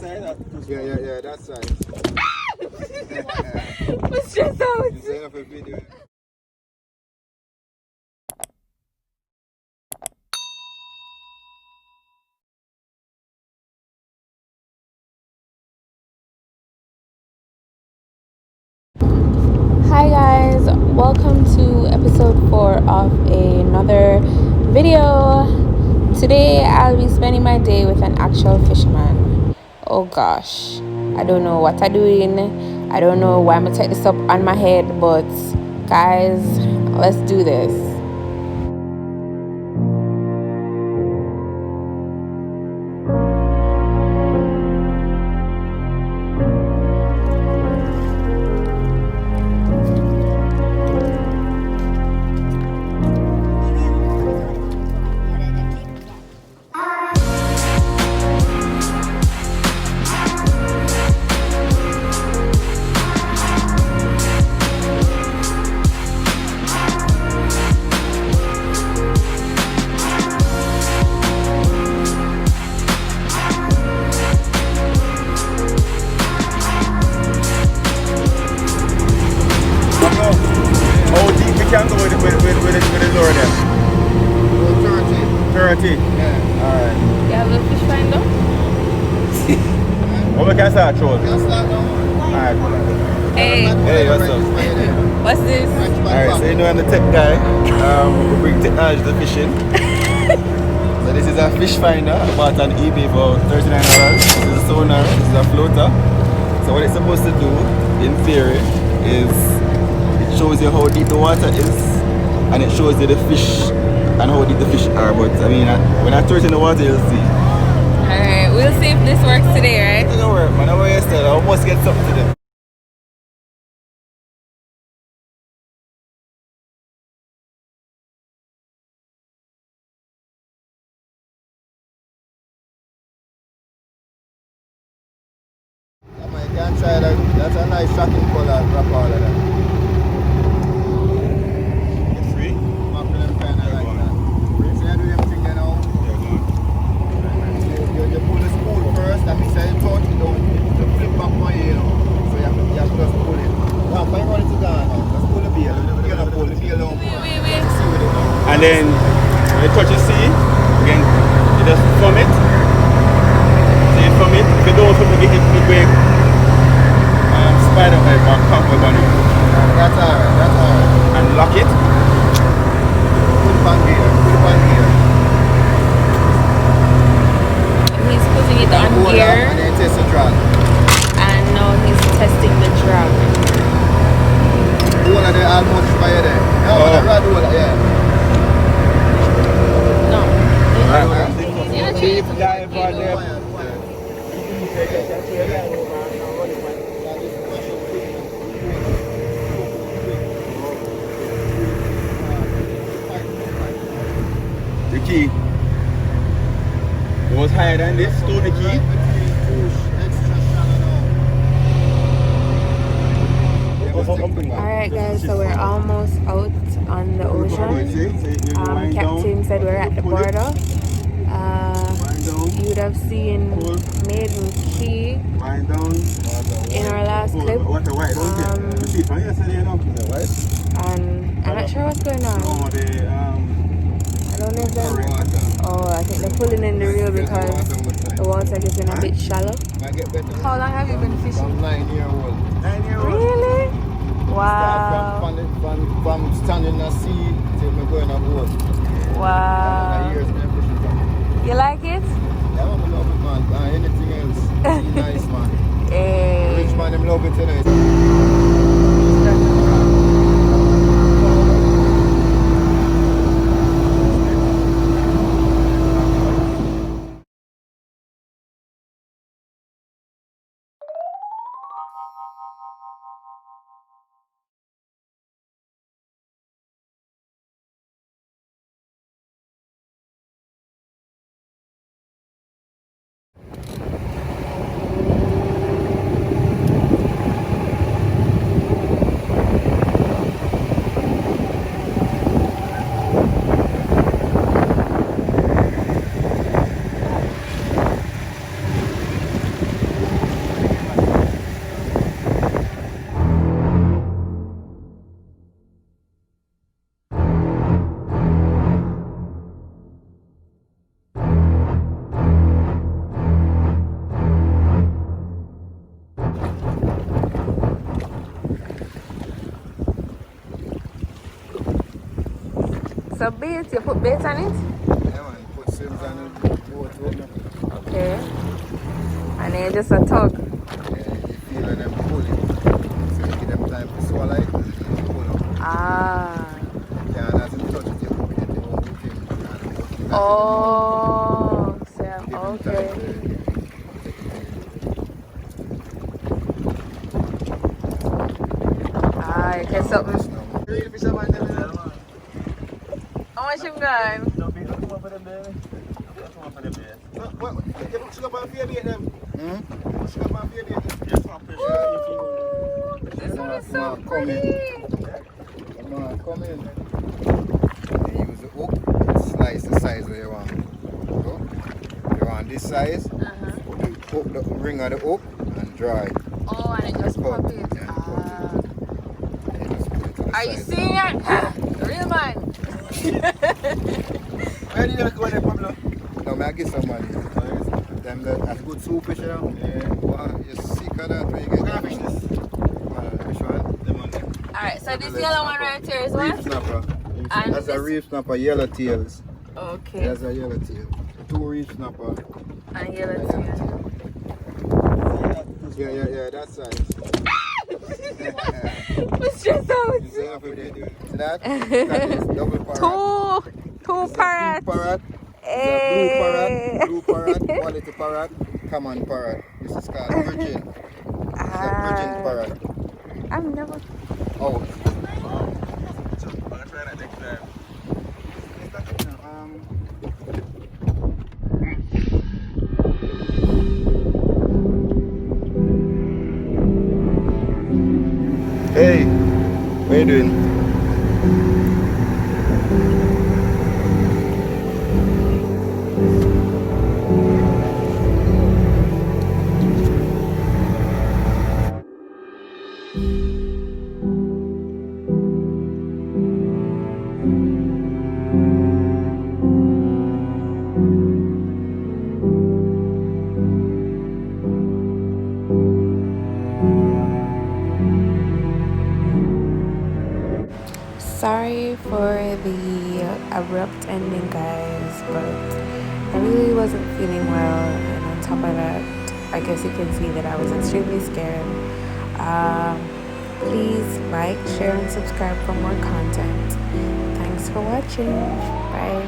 Yeah, that's right. I'm stressed out. You set up a video. Hi guys, welcome to episode 4 of another video. Today I'll be spending my day with an actual fisherman. Oh gosh, I don't know what I'm doing. I don't know why I'm gonna take this up on my head, but guys, let's do this. Can go with the lure then? 30. Yeah. Alright. You have a fish finder? Well, we can start throwing. Alright. Hey, what's up? What's this? Alright, so you know I'm the tech guy. We bring technology to fishing. So this is a fish finder. I bought on eBay for $39. This is a sonar, this is a floater. So what it's supposed to do, in theory, is it shows you how deep the water is, and it shows you the fish and how deep the fish are. But I mean, when I throw it in the water, you'll see. Alright, we'll see if this works today, right? It don't work, man. I'm yesterday. I almost get something today. You can try that. That's a nice shocking color. Drop all of that. It's free? Mackerel kind of like that. So you do everything you know. You pull the spool first. That means you touch it down. You flip back one you know. So you have to just pull it. Now, if I run it to down now, just pull the bail. You're going to pull the bail down. Wait. And then when you touch the sea, again, you just thumb it. So you thumb it. If you don't thumb it, it break. Spider web or cobweb on it. That's alright. And lock it. Put it on gear. He's putting it on gear. And then test the drag. And now he's testing the drag. Hold of the almost fire there. No, the rod hold, yeah. No. Deep dive on there. The key it was higher than this, to the key. Alright guys, so we're almost out on the ocean. Captain said we're at the border. You would have seen Maiden Key in our last clip. And I'm not sure what's going on. I don't know if I think they're pulling in the reel because the water is getting a bit shallow. How long have you been fishing? 9 years old. Really? Wow. From standing in the sea till me going on board. Wow. You like it? Yeah, I love it, man. Anything else, nice, man. Hey. Rich man, I'm love it tonight. So bait, you put bait on it? Yeah, man, put sims on the boat too. Okay. And then just a tug. Yeah, you feel and then pull it. So you give them time to swallow it and pull up. Ah. Yeah, that's in touch with your hook and the whole thing. Oh, so, okay. Ah, okay, so. How much you got? This one is so pretty. Come in. Use the hook, slice the size where you want. So, if you want this size, put the ring on the hook and draw it. Oh, and it just pop it. Yeah, Are you seeing it? Real man. Where did you go there, Pablo? No, I give some money. Them that's good soup fish, you know? Yeah. Well, you sick of that where you get that fish this? Which one? Alright, so this yellow one right here is what? Reef snapper. And that's a reef snapper, yellow tails. Okay. That's a yellow tail. 2 reef snapper. And yellow tail. Yeah, that size. What's stressed out? See that? That is double parrot. Two parrots. Parrot. Hey. Blue parrot, quality parrot, common parrot. This is called virgin. It's a virgin parrot. I've never. Oh. Hey, what are you doing? Sorry for the abrupt ending, guys, but I really wasn't feeling well, and on top of that, I guess you can see that I was extremely scared. Please like, share, and subscribe for more content. Thanks for watching. Bye.